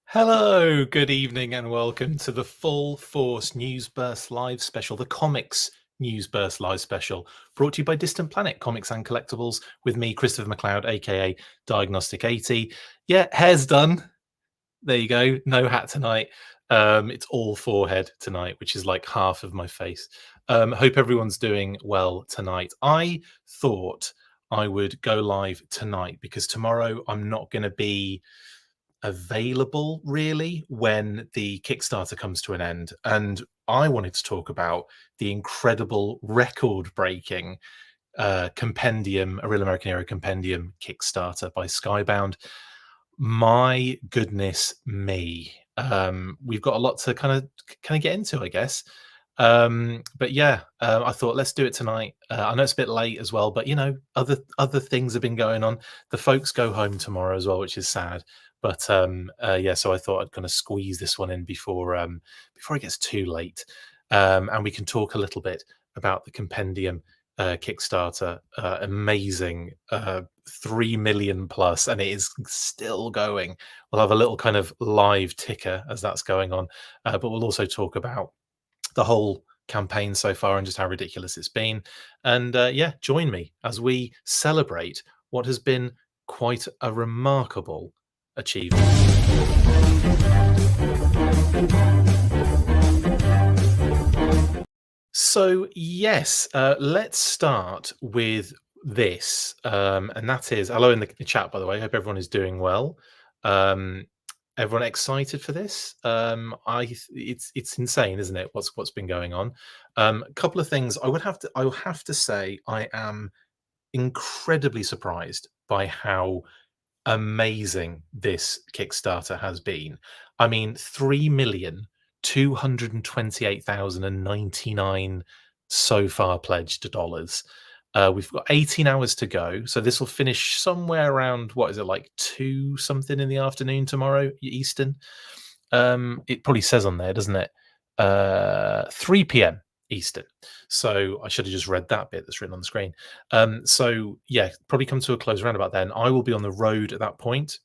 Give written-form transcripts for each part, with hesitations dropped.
Hello, good evening, and welcome to the Full Force News Burst Live Special, the Comics News Burst Live Special, brought to you by Distant Planet Comics and Collectibles, with me, Christopher McLeod, aka Diagnostic 80. Yeah, hair's done. There you go. No hat tonight. It's all forehead tonight, which is like half of my face. Hope everyone's doing well tonight. I thought I would go live tonight because tomorrow I'm not going to be available really when the Kickstarter comes to an end. And I wanted to talk about the incredible record breaking compendium, A Real American Hero compendium Kickstarter by Skybound. My goodness me. We've got a lot to kind of get into, I guess. But yeah, I thought let's do it tonight. I know it's a bit late as well, but you know, other things have been going on. The folks go home tomorrow as well, which is sad. But yeah, so I thought I'd kind of squeeze this one in before it gets too late, and we can talk a little bit about the compendium Kickstarter. Amazing, 3 million plus, and it is still going. We'll have a little kind of live ticker as that's going on, but we'll also talk about the whole campaign so far and just how ridiculous it's been. And yeah, join me as we celebrate what has been quite a remarkable achievement. So yes, let's start with this, and that is hello in the chat, by the way. Hope everyone is doing well. Um, everyone excited for this? It's insane, isn't it? What's been going on? A couple of things I will have to say I am incredibly surprised by how amazing this Kickstarter has been. I mean, 3,228,099 so far pledged dollars. We've got 18 hours to go, so this will finish somewhere around what is it, like 2 something in the afternoon tomorrow Eastern. It probably says on there, doesn't it? 3 p.m. Eastern. So I should have just read that bit that's written on the screen. So yeah, probably come to a close around about then. I will be on the road at that point.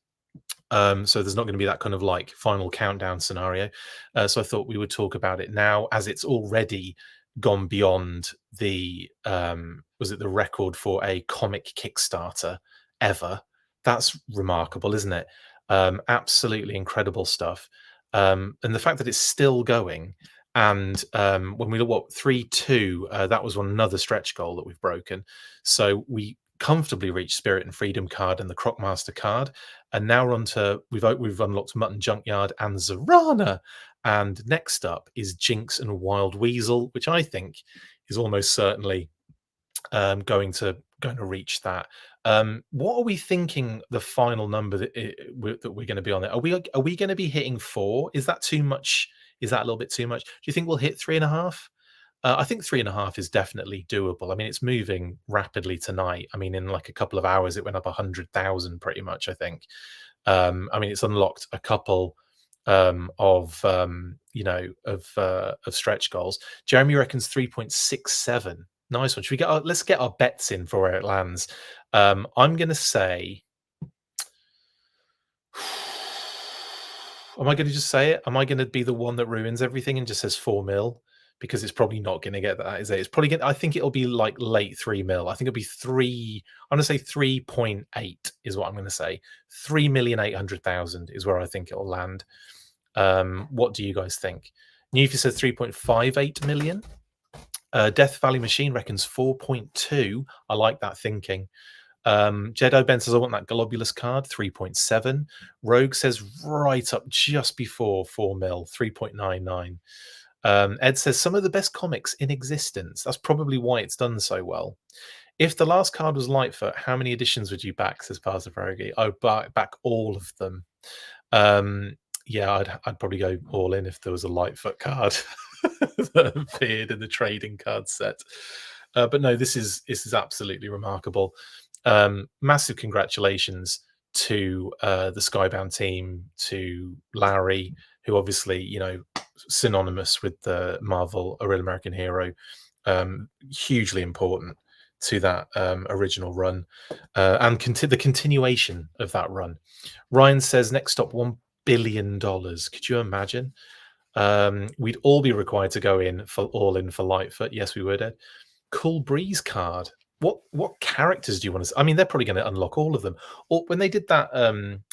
So there's not going to be that kind of like final countdown scenario. So I thought we would talk about it now, as it's already gone beyond the was it the record for a comic Kickstarter ever. That's remarkable, isn't it? Absolutely incredible stuff. And the fact that it's still going, and when we look what 3-2, that was another stretch goal that we've broken. So we comfortably reached Spirit and Freedom card and the Crockmaster card, and now we're on to we've unlocked Mutton Junkyard and Zarana, and next up is Jinx and Wild Weasel, which I think is almost certainly going to reach that. What are we thinking the final number that we're going to be on there? Are we going to be hitting 4? Is that too much? Is that a little bit too much? Do you think we'll hit 3.5? I think 3.5 is definitely doable. I mean, it's moving rapidly tonight. I mean, in like a couple of hours, it went up 100,000 pretty much, I think. I mean, it's unlocked a couple of stretch goals. Jeremy reckons 3.67. Nice one. Should we get let's get our bets in for where it lands. I'm going to say, am I going to just say it? Am I going to be the one that ruins everything and just says 4 mil? Because it's probably not going to get that, is it? It's probably going. I think it'll be like late 3 mil. I think it'll be 3. I'm going to say 3.8 is what I'm going to say. 3,800,000 is where I think it'll land. What do you guys think? Newfie says 3.58 million. Death Valley Machine reckons 4.2. I like that thinking. Jedi Ben says I want that Globulus card, 3.7. Rogue says right up just before 4 mil, 3.99. Ed says some of the best comics in existence. That's probably why it's done so well. If the last card was Lightfoot, how many editions would you back? Says Pastor Pierogi. I would back all of them. Yeah, I'd probably go all in if there was a Lightfoot card that appeared in the trading card set. But no, this is absolutely remarkable. Massive congratulations to the Skybound team, to Larry, who obviously, you know, synonymous with the Marvel A Real American Hero, hugely important to that original run, and the continuation of that run. Ryan says next stop $1 billion. Could you imagine? We'd all be required to go in for Lightfoot. Yes, we would, Ed. Cool Breeze card. What characters do you want to? I mean, they're probably going to unlock all of them. Or when they did that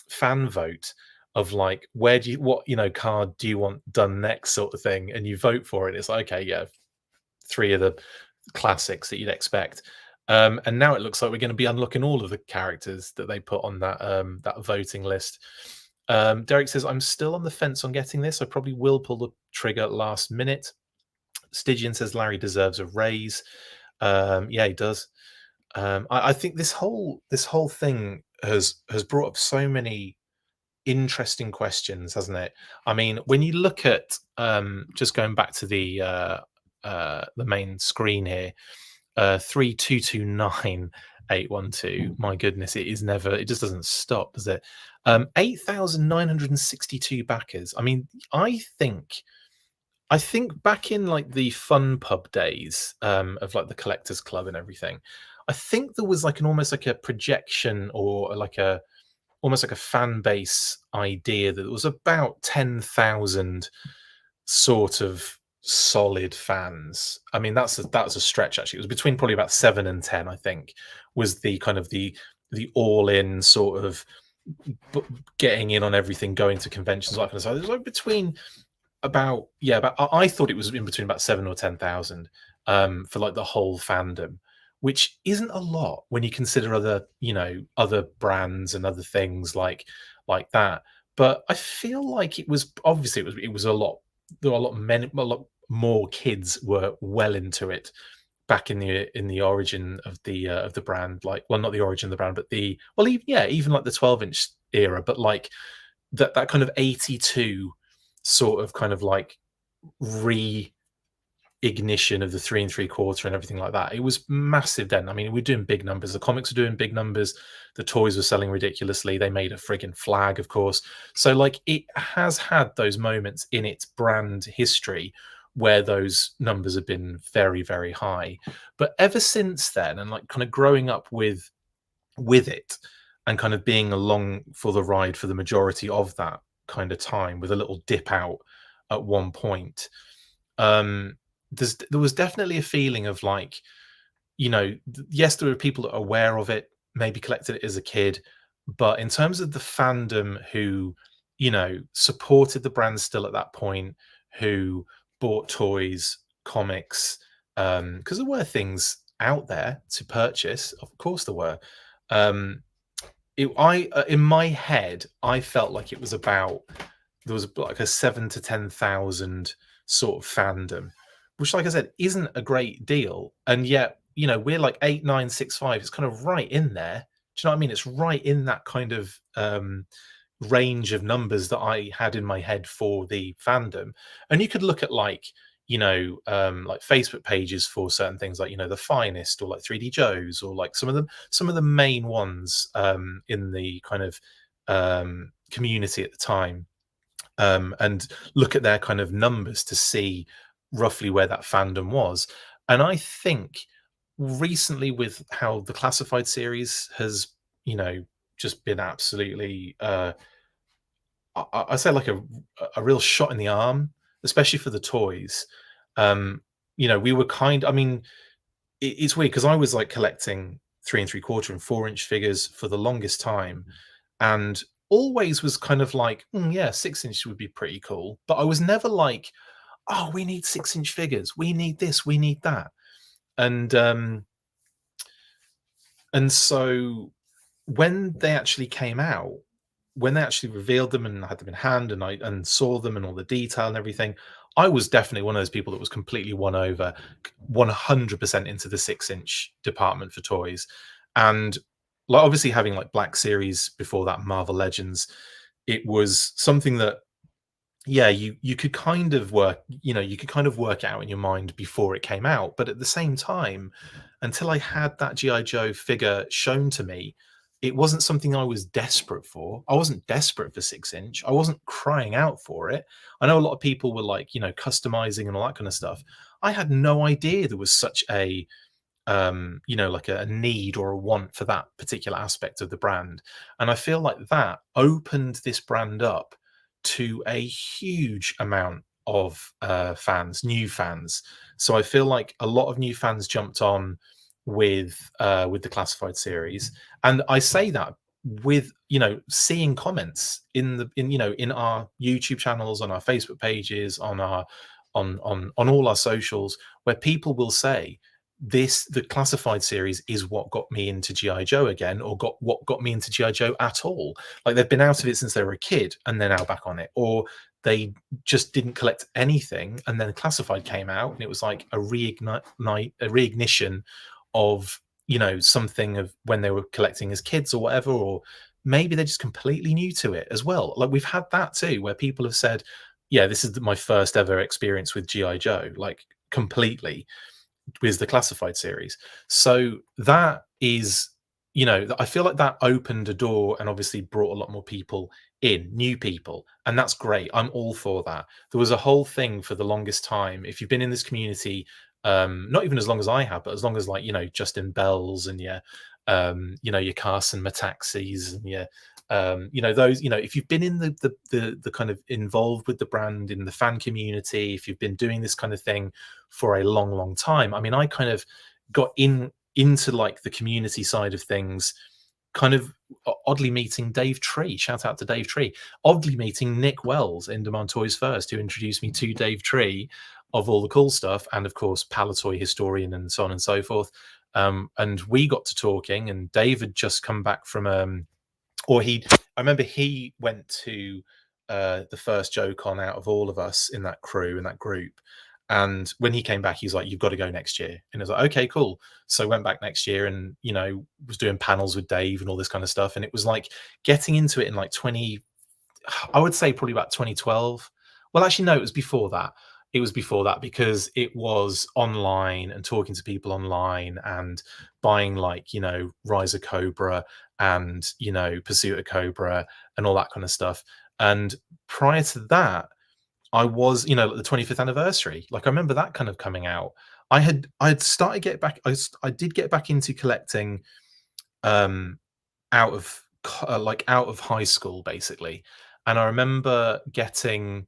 fan vote of like, where do you card do you want done next, sort of thing, and you vote for it. It's like, okay, yeah, 3 of the classics that you'd expect. And now it looks like we're going to be unlocking all of the characters that they put on that voting list. Derek says, I'm still on the fence on getting this. I probably will pull the trigger last minute. Stygian says Larry deserves a raise. Yeah, he does. I think this whole thing has brought up so many interesting questions, hasn't it? I mean, when you look at just going back to the main screen here, 3229812. My goodness, it just doesn't stop, does it? 8,962 backers. I mean, I think back in like the fun pub days of like the collectors club and everything, I think there was like almost like a projection or like almost like a fan base idea that there was about 10,000 sort of solid fans. I mean, that's a stretch actually. It was between probably about 7 and 10, I think, was the kind of the all-in sort of getting in on everything, going to conventions, like kind of stuff. It was like between I thought it was in between about 7 or 10,000 for like the whole fandom, which isn't a lot when you consider other brands and other things like that. But I feel like it was obviously it was a lot. There were a lot more kids were well into it back in the origin of the brand. Like, well, not the origin of the brand, but even like the 12-inch era. But like that kind of 82 sort of kind of like ignition of the 3 3/4 and everything like that. It was massive then. I mean, we're doing big numbers. The comics were doing big numbers. The toys were selling ridiculously. They made a friggin' flag, of course. So like it has had those moments in its brand history where those numbers have been very, very high. But ever since then, and like kind of growing up with it and kind of being along for the ride for the majority of that kind of time, with a little dip out at one point, there was definitely a feeling of like, yes, there were people that are aware of it, maybe collected it as a kid, but in terms of the fandom who, supported the brand still at that point, who bought toys, comics, because there were things out there to purchase. Of course there were. In my head, I felt like it was about, there was like a 7 to 10,000 sort of fandom, which, like I said, isn't a great deal. And yet, we're like 8,965. It's kind of right in there. Do you know what I mean? It's right in that kind of range of numbers that I had in my head for the fandom. And you could look at like Facebook pages for certain things, like the Finest, or like 3D Joe's, or like some of the main ones in the kind of community at the time, and look at their kind of numbers to see roughly where that fandom was. And I think recently, with how the classified series has just been absolutely I say like a real shot in the arm, especially for the toys. We were I mean, it's weird because I was like collecting 3 3/4 and 4-inch figures for the longest time, and always was kind of like, yeah, 6-inch would be pretty cool. But I was never like, oh, we need 6-inch figures, we need this, we need that. And so when they actually came out, when they actually revealed them and had them in hand, and I saw them and all the detail and everything, I was definitely one of those people that was completely won over, 100% into the 6-inch department for toys. And like, obviously having like Black Series before that, Marvel Legends, it was something that, yeah, you could kind of work out in your mind before it came out. But at the same time, until I had that GI Joe figure shown to me, it wasn't something I was desperate for. I wasn't desperate for 6-inch. I wasn't crying out for it. I know a lot of people were like, customizing and all that kind of stuff. I had no idea there was such a like a need or a want for that particular aspect of the brand. And I feel like that opened this brand up to a huge amount of fans, new fans. So I feel like a lot of new fans jumped on with the classified series, and I say that with seeing comments in our YouTube channels, on our Facebook pages, on our on all our socials, where people will say the classified series is what got me into GI Joe again, or what got me into GI Joe at all. Like they've been out of it since they were a kid and they're now back on it, or they just didn't collect anything and then classified came out and it was like a reignition of something of when they were collecting as kids or whatever. Or maybe they're just completely new to it as well. Like we've had that too, where people have said, yeah, this is my first ever experience with GI Joe, like completely, with the classified series. So that is, I feel like that opened a door and obviously brought a lot more people in, new people, and that's great. I'm all for that. There was a whole thing for the longest time, if you've been in this community, not even as long as I have, but as long as, like, Justin Bells and your Carson Metaxes and those, if you've been in the kind of involved with the brand in the fan community, if you've been doing this kind of thing for a long time. I mean, I kind of got into like the community side of things, kind of oddly meeting Dave Tree. Shout out to Dave Tree. Oddly meeting Nick Wells in Demand Toys First, who introduced me to Dave Tree, of all the cool stuff, and of course Palatoy historian and so on and so forth. And we got to talking, and Dave had just come back from I remember he went to the first Joe-Con out of all of us in that crew, in that group. And when he came back, he's like, "You've got to go next year." And I was like, "Okay, cool." So I went back next year and, was doing panels with Dave and all this kind of stuff. And it was like getting into it in like I would say probably about 2012. Well, actually, no, it was before that. It was before that, because it was online and talking to people online and buying like, Rise of Cobra and, Pursuit of Cobra and all that kind of stuff. And prior to that, I was, like the 25th anniversary. Like I remember that kind of coming out. I had started get back. I did get back into collecting um out of out of high school basically, and I remember getting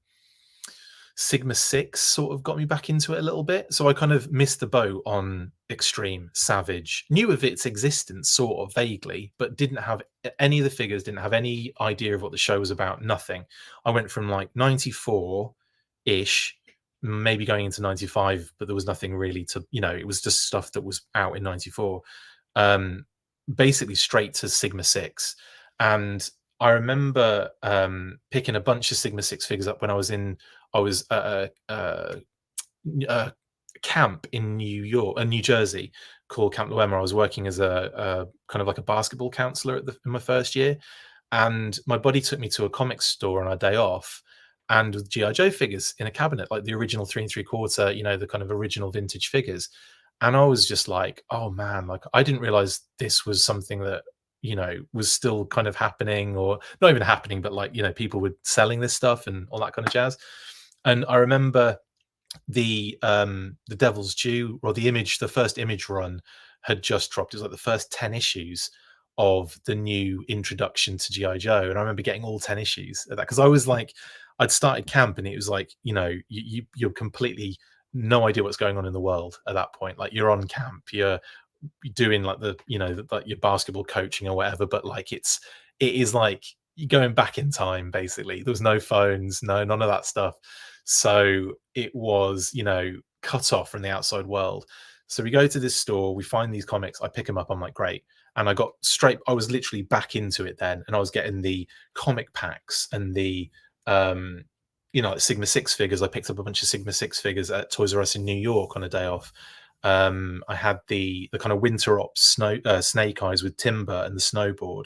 Sigma 6 sort of got me back into it a little bit. So I kind of missed the boat on Extreme Savage. Knew of its existence sort of vaguely, but didn't have any of the figures, didn't have any idea of what the show was about, nothing. I went from like 94-ish, maybe going into 95, but there was nothing really to, it was just stuff that was out in 94. Basically straight to Sigma 6. And I remember picking a bunch of Sigma 6 figures up when I was at a camp in New Jersey, called Camp Loema. I was working as a kind of like a basketball counselor in my first year, and my buddy took me to a comic store on our day off, and with GI Joe figures in a cabinet, like the original 3 3/4, the kind of original vintage figures. And I was just like, oh man, like I didn't realize this was something that was still kind of happening, or not even happening, but like people were selling this stuff and all that kind of jazz. And I remember the Devil's Due, or the first Image run had just dropped. It was like the first 10 issues of the new introduction to GI Joe, and I remember getting all 10 issues of that, because I was like, I'd started camp and it was like, you're completely no idea what's going on in the world at that point. Like you're on camp, you're doing like like your basketball coaching or whatever, but like it is like you're going back in time basically. There was no phones, none of that stuff. So it was, cut off from the outside world. So we go to this store, we find these comics, I pick them up, I'm like, great. And I was literally back into it then, and I was getting the comic packs and the Sigma 6 figures. I picked up a bunch of Sigma 6 figures at Toys R Us in New York on a day off. I had the kind of Winter Ops Snake Eyes with Timber and the snowboard,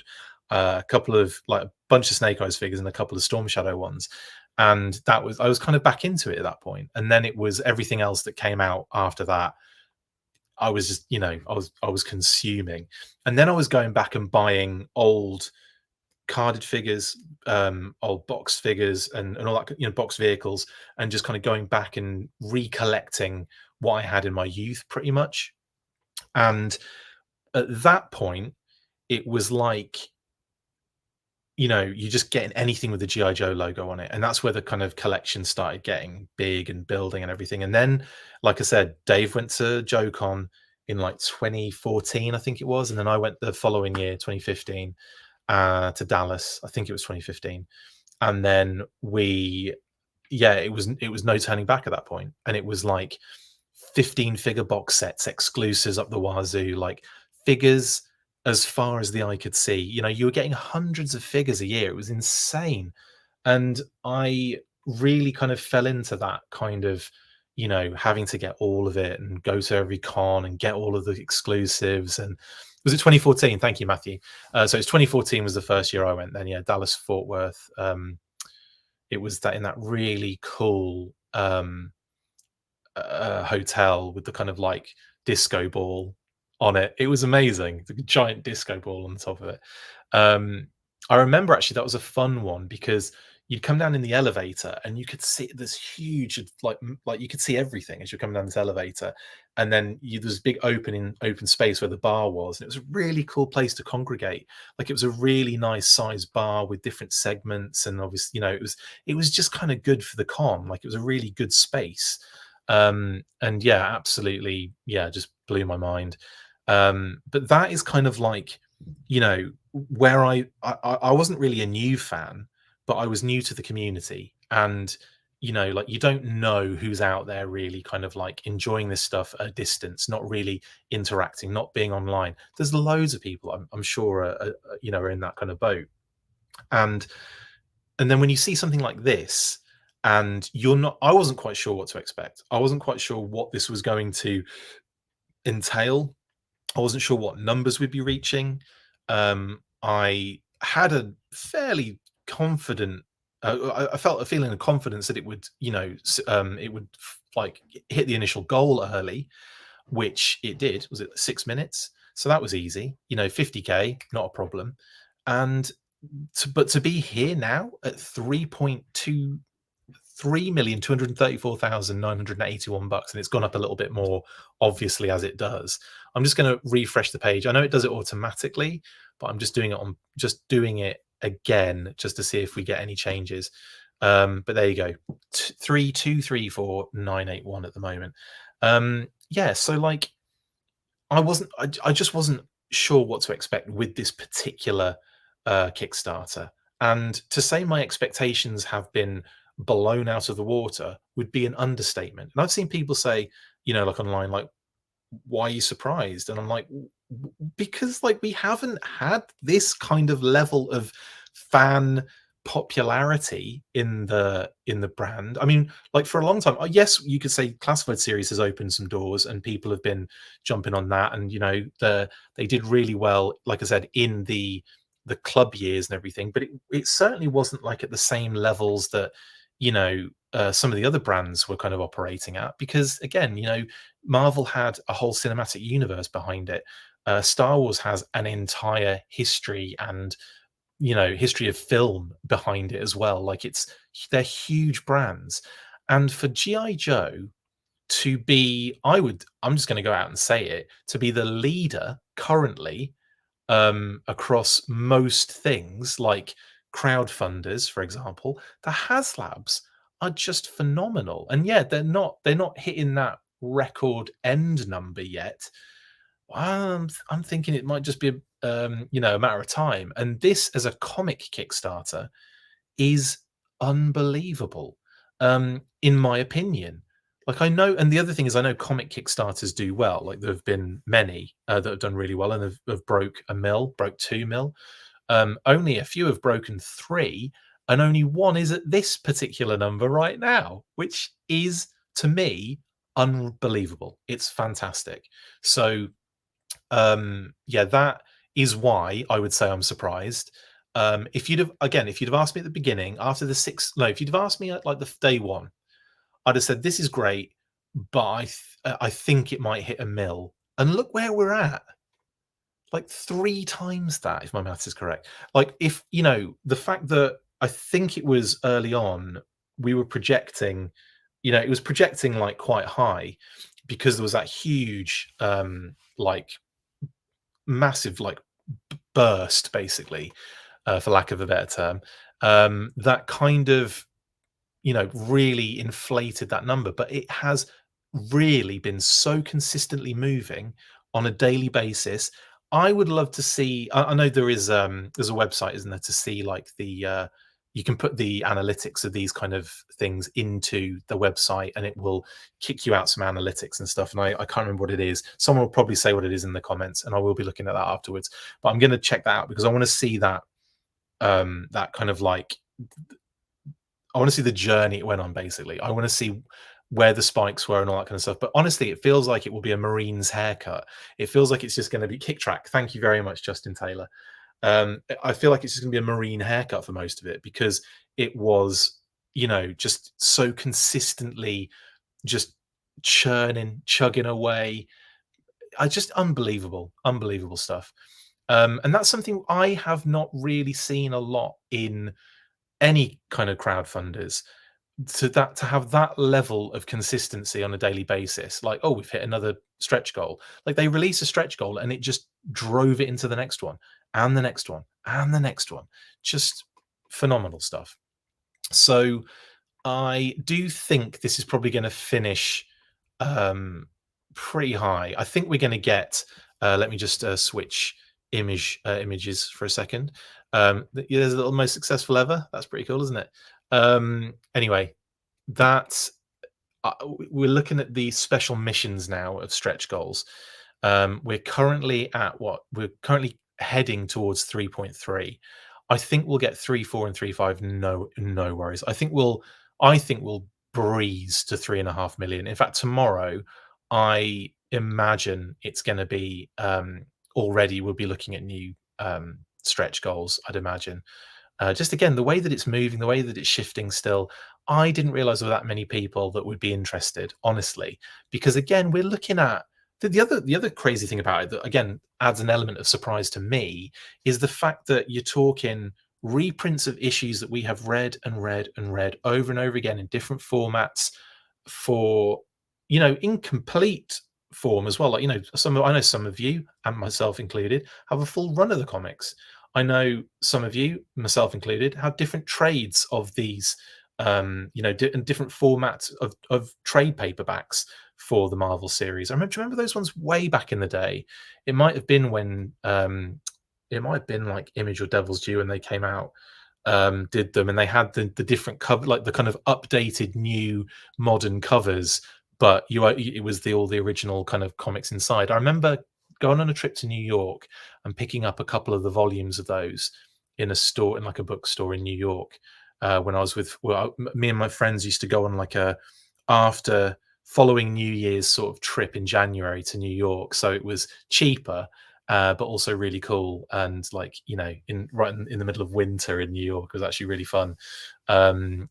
a couple of like a bunch of Snake Eyes figures and a couple of Storm Shadow ones. And I was kind of back into it at that point. And then it was everything else that came out after that. I was just, I was consuming. And then I was going back and buying old carded figures, old box figures and all that, box vehicles, and just kind of going back and recollecting what I had in my youth pretty much. And at that point, it was like, you're just getting anything with the GI Joe logo on it, and that's where the kind of collection started getting big and building and everything. And then, like I said, Dave went to JoeCon in like 2014, I think it was, and then I went the following year, 2015, to Dallas. I think it was 2015, and then yeah, it was no turning back at that point, and it was like 15 figure box sets, exclusives up the wazoo, like figures as far as the eye could see. You were getting hundreds of figures a year. It was insane. And I really kind of fell into that kind of, having to get all of it and go to every con and get all of the exclusives. And was it 2014? Thank you, Matthew. So it's 2014 was the first year I went then. Yeah, Dallas Fort Worth. It was that in that really cool hotel with the kind of like disco ball on it. It was amazing. The giant disco ball on the top of it. Um, I remember actually that was a fun one because you'd come down in the elevator and you could see this huge, like you could see everything as you're coming down this elevator, and then there's a big open space where the bar was, and it was a really cool place to congregate. Like it was a really nice sized bar with different segments, and obviously, it was just kind of good for the con. Like it was a really good space. And yeah, absolutely, yeah, just blew my mind. But that is kind of like, where I wasn't really a new fan, but I was new to the community. And like, you don't know who's out there really kind of like enjoying this stuff at a distance, not really interacting, not being online. There's loads of people I'm sure are in that kind of boat. And then when you see something like this, and I wasn't quite sure what to expect. I wasn't quite sure what this was going to entail. I wasn't sure what numbers we'd be reaching. I had a fairly confident, I felt a feeling of confidence that it would, like hit the initial goal early, which it did. Was it 6 minutes? So that was easy. 50K, not a problem. And but to be here now at 3,234,981 bucks, and it's gone up a little bit more, obviously, as it does. I'm just going to refresh the page. I know it does it automatically, but I'm just doing it again just to see if we get any changes. But there you go, 3,234,981 at the moment. Yeah, so like I just wasn't sure what to expect with this particular Kickstarter. And to say my expectations have been blown out of the water would be an understatement. And I've seen people say, like online, like, why are you surprised? And I'm like, because like we haven't had this kind of level of fan popularity in the brand. I mean, like for a long time, yes, you could say Classified series has opened some doors and people have been jumping on that, and they did really well, like I said, in the club years and everything, but it certainly wasn't like at the same levels that some of the other brands were kind of operating at, because again, Marvel had a whole cinematic universe behind it. Star Wars has an entire history and history of film behind it as well. Like they're huge brands, and for GI Joe to be, I'm just going to go out and say it, to be the leader currently across most things like crowdfunders, for example, the HasLabs are just phenomenal. And yeah, they're not hitting that record end number yet. I'm thinking it might just be a matter of time. And this as a comic Kickstarter is unbelievable, in my opinion. Like I know, and the other thing is, I know comic Kickstarters do well. Like there have been many that have done really well and have broke 2 mil. Only a few have broken 3, and only one is at this particular number right now, which is to me unbelievable. It's fantastic. So yeah, that is why I would say I'm surprised. If you'd have asked me at the beginning, after the six, no, if you'd have asked me at like the day one, I'd have said this is great, but I think it might hit a mil. And look where we're at, like 3 times that, if my maths is correct. Like if the fact that I think it was early on, we were projecting, it was projecting like quite high, because there was that huge like massive like burst, basically, for lack of a better term, that kind of, really inflated that number. But it has really been so consistently moving on a daily basis. I would love to see. I know there's a website, isn't there, to see like the you can put the analytics of these kind of things into the website, and it will kick you out some analytics and stuff. And I can't remember what it is. Someone will probably say what it is in the comments, and I will be looking at that afterwards. But I'm going to check that out because I want to see that that kind of like, I want to see the journey it went on, basically. I want to see where the spikes were and all that kind of stuff. But honestly, it feels like it will be a Marine's haircut. It feels like it's just going to be kick track. Thank you very much, Justin Taylor. I feel like it's just going to be a Marine haircut for most of it, because it was, just so consistently just chugging away. I just unbelievable stuff. And that's something I have not really seen a lot in any kind of crowdfunders, to have that level of consistency on a daily basis. Like, oh, we've hit another stretch goal. Like, they release a stretch goal and it just drove it into the next one and the next one and the next one. Just phenomenal stuff. So I do think this is probably going to finish pretty high. I think we're going to get let me just switch images for a second. There's a little most successful ever. That's pretty cool, isn't it? Anyway, that we're looking at the special missions now of stretch goals. We're currently at what? We're currently heading towards 3.3. I think we'll get 3.4 and 3.5. No worries. I think we'll breeze to 3.5 million. In fact, tomorrow, I imagine it's going to be already. We'll be looking at new stretch goals, I'd imagine. Just again, the way that it's moving, the way that it's shifting still, I didn't realize there were that many people that would be interested, honestly, because again, we're looking at the other crazy thing about it that again adds an element of surprise to me is the fact that you're talking reprints of issues that we have read and read and read over and over again in different formats for, incomplete form as well. Like, I know some of you, and myself included, have a full run of the comics. I know some of you, myself included, have different trades of these, different formats of trade paperbacks for the Marvel series. Do you remember those ones way back in the day? It might have been when, it might have been like Image or Devil's Due when they came out, did them, and they had the different cover, like the kind of updated new modern covers, but it was all the original kind of comics inside. I remember going on a trip to New York and picking up a couple of the volumes of those in a store, in like a bookstore in New York, when I was me and my friends used to go on like a after following New Year's sort of trip in January to New York. So it was cheaper, but also really cool. And like, in the middle of winter in New York, it was actually really fun.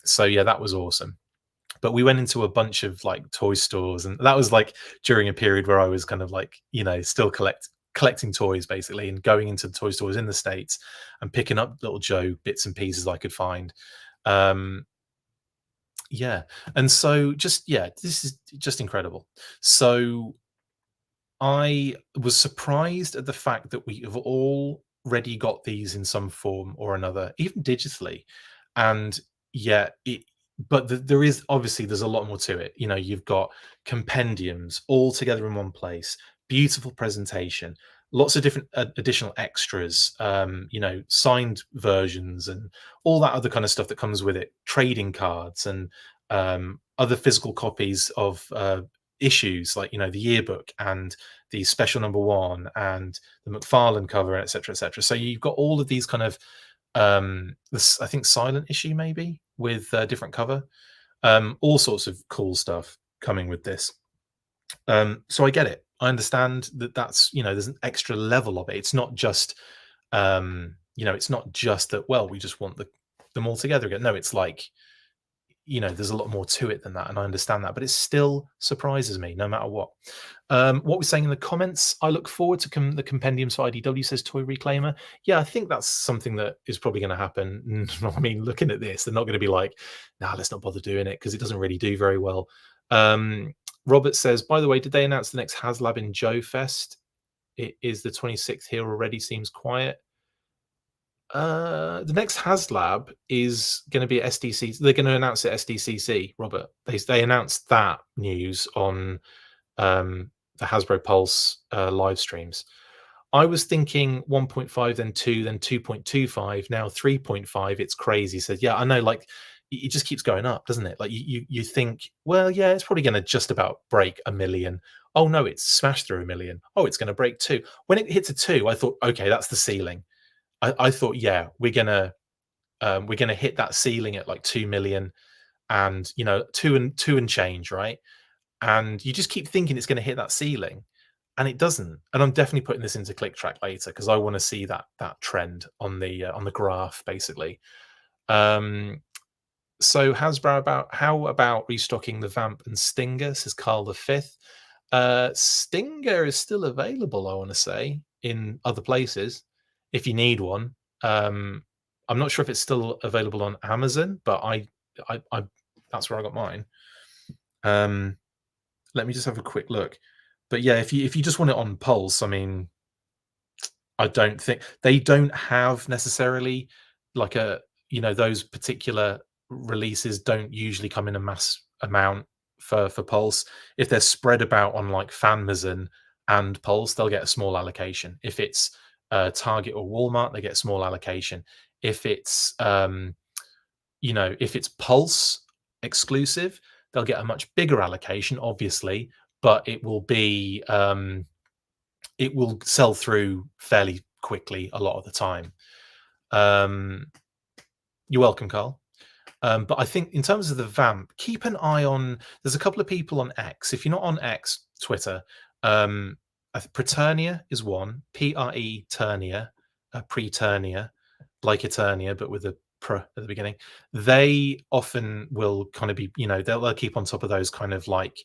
So yeah, that was awesome. But we went into a bunch of like toy stores, and that was like during a period where I was kind of like, still collecting toys, basically, and going into the toy stores in the States and picking up little Joe bits and pieces I could find. Yeah. And so this is just incredible. So I was surprised at the fact that we have already got these in some form or another, even digitally. And yet there is obviously, there's a lot more to it. You've got compendiums all together in one place, beautiful presentation, lots of different additional extras, signed versions and all that other kind of stuff that comes with it, trading cards and other physical copies of issues, like the yearbook and the special #1 and the McFarlane cover, etc., etc. So you've got all of these kind of this, I think, silent issue maybe with different cover, all sorts of cool stuff coming with this. So I get it. I understand that that's, there's an extra level of it. It's not just it's not just that, well, we just want them all together again. No, it's like, there's a lot more to it than that, and I understand that, but it still surprises me no matter what. What we're saying in the comments, I look forward to the compendiums for IDW, says Toy Reclaimer. Yeah, I think that's something that is probably going to happen. I mean, looking at this, they're not going to be like, nah, let's not bother doing it, because it doesn't really do very well. Robert says, by the way, did they announce the next HasLab in Joe Fest? It is the 26th here already. Seems quiet. The next HasLab is going to be at SDCC. They're going to announce it at SDCC, Robert. They announced that news on the Hasbro Pulse live streams. I was thinking 1.5, then 2, then 2.25, now 3.5. It's crazy. So yeah, I know, like, it just keeps going up, doesn't it? Like you think, well, yeah, it's probably going to just about break 1 million. Oh no, it's smashed through 1 million. Oh, it's going to break 2. When it hits a 2, I thought, okay, that's the ceiling. I thought, yeah, we're gonna hit that ceiling at like 2 million, and 2 and change, right? And you just keep thinking it's going to hit that ceiling, and it doesn't. And I'm definitely putting this into click track later because I want to see that trend on the graph, basically. So how about restocking the Vamp and Stinger, says Carl the Fifth. Stinger is still available, I want to say, in other places if you need one. I'm not sure if it's still available on Amazon, but I that's where I got mine. Let me just have a quick look. But yeah, if you just want it on Pulse, I mean, I don't think they don't have necessarily like those particular releases don't usually come in a mass amount for Pulse. If they're spread about on like Fanmazon and Pulse, they'll get a small allocation. If it's Target or Walmart, they get a small allocation. If it's if it's Pulse exclusive, they'll get a much bigger allocation, obviously, but it will be it will sell through fairly quickly a lot of the time. You're welcome, Carl. But I think in terms of the Vamp, keep an eye on. There's a couple of people on X. If you're not on X, Twitter, Preternia is one. Preternia, Preternia, like Eternia, but with a pr at the beginning. They often will kind of be, they'll keep on top of those kind of like,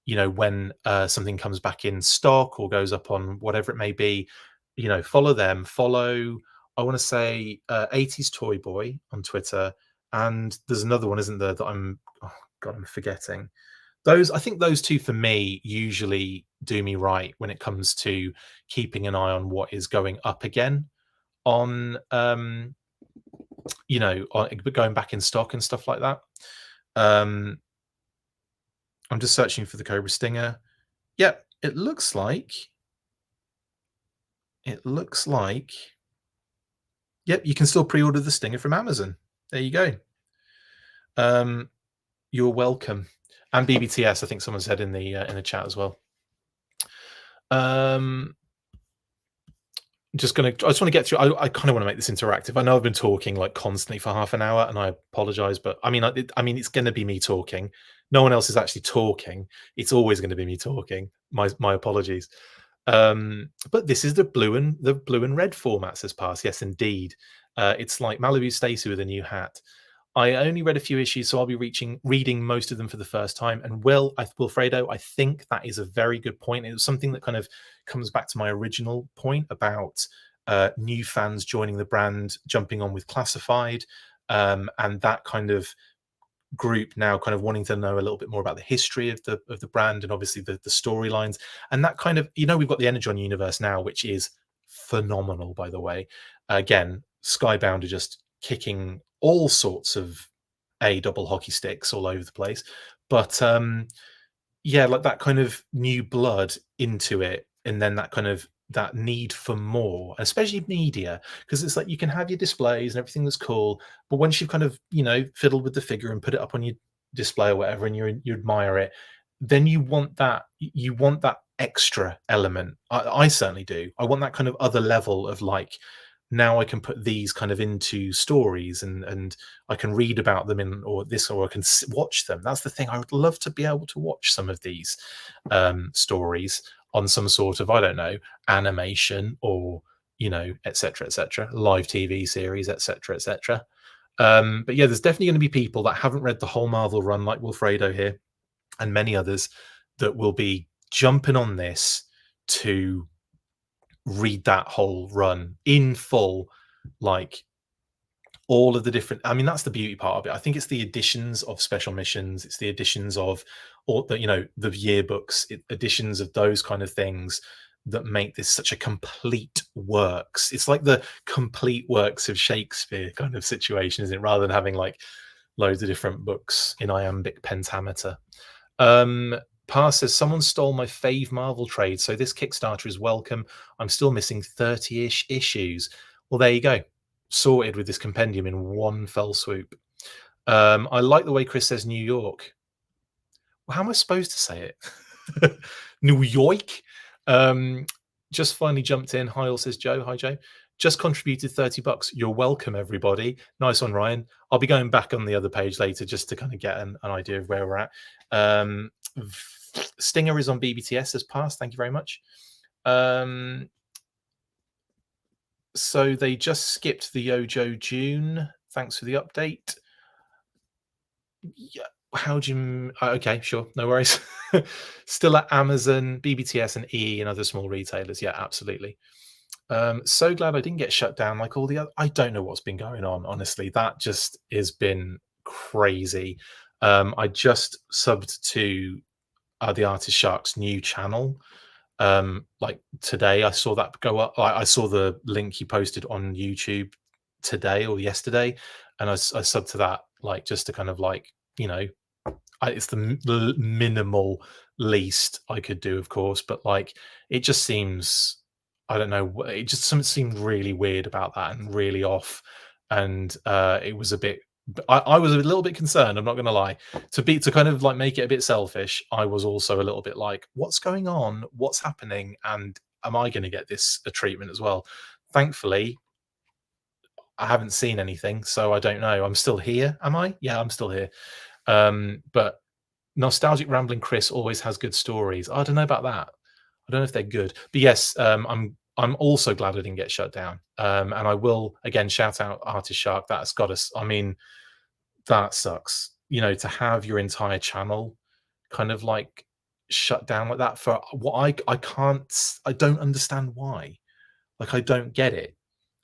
when something comes back in stock or goes up on whatever it may be. Follow them. Follow. I want to say 80s Toy Boy on Twitter. And there's another one, isn't there, that I'm forgetting. I think those two for me usually do me right when it comes to keeping an eye on what is going up again on on going back in stock and stuff like that. I'm just searching for the Cobra Stinger. Yep, it looks like yep, you can still pre-order the Stinger from Amazon. There you go. You're welcome. And BBTS, I think someone said in the chat as well. I just want to get through. I kind of want to make this interactive. I know I've been talking like constantly for half an hour, and I apologize, but I mean, it's going to be me talking. No one else is actually talking. It's always going to be me talking. My apologies. But this is the blue and red format, says Pass. Yes, indeed. It's like Malibu Stacy with a new hat. I only read a few issues, so I'll be reading most of them for the first time. And Wilfredo, I think that is a very good point. It was something that kind of comes back to my original point about new fans joining the brand, jumping on with Classified, and that kind of group now kind of wanting to know a little bit more about the history of the brand and obviously the storylines. And that kind of, we've got the Energon universe now, which is phenomenal, by the way. Again, Skybound are just kicking all sorts of double hockey sticks all over the place, but yeah, like that kind of new blood into it, and then that need for more, especially media, because it's like you can have your displays and everything that's cool, but once you've kind of fiddled with the figure and put it up on your display or whatever, and you admire it, then you want that extra element. I certainly do. I want that kind of other level of like, now I can put these kind of into stories and I can read about them or I can watch them. That's the thing. I would love to be able to watch some of these stories on some sort of, I don't know, animation or, etc., live TV series, etc. But yeah, there's definitely going to be people that haven't read the whole Marvel run, like Wilfredo here and many others, that will be jumping on this to read that whole run in full, like all of the different, I mean, that's the beauty part of it. I think it's the editions of special missions, it's the editions of all the, the yearbooks, editions of those kind of things that make this such a complete works. It's like the complete works of Shakespeare kind of situation, isn't it? Rather than having like loads of different books in iambic pentameter. Par says, someone stole my fave Marvel trade, so this Kickstarter is welcome. I'm still missing 30-ish issues. Well, there you go. Sorted with this compendium in one fell swoop. I like the way Chris says New York. Well, how am I supposed to say it? New York. Just finally jumped in. Hi, all, says Joe. Hi, Joe. Just contributed $30. You're welcome, everybody. Nice one, Ryan. I'll be going back on the other page later just to kind of get an idea of where we're at. Stinger is on BBTS as passed. Thank you very much. So they just skipped the Yojo June. Thanks for the update. Yeah. How do you... okay, sure, no worries. Still at Amazon, BBTS, and E and other small retailers. Yeah, absolutely. So glad I didn't get shut down like all the other. I don't know what's been going on, honestly. That just has been crazy. I just subbed to the Artist Shark's new channel. Like today, I saw that go up. I saw the link he posted on YouTube today or yesterday, and I subbed to that, like, just to kind of like, it's the minimal least I could do, of course, but like it just seems, I don't know, it just something seemed really weird about that and really off, and it was a bit. I was a little bit concerned. I'm not going to lie. To kind of like make it a bit selfish, I was also a little bit like, what's going on? What's happening? And am I going to get this a treatment as well? Thankfully, I haven't seen anything, so I don't know. I'm still here. Am I? Yeah, I'm still here. But Nostalgic Rambling Chris always has good stories. I don't know about that. I don't know if they're good, but yes, I'm also glad I didn't get shut down. And I will again shout out Artist Shark. That's got us. I mean, that sucks. To have your entire channel kind of like shut down like that for what I don't understand why. Like, I don't get it.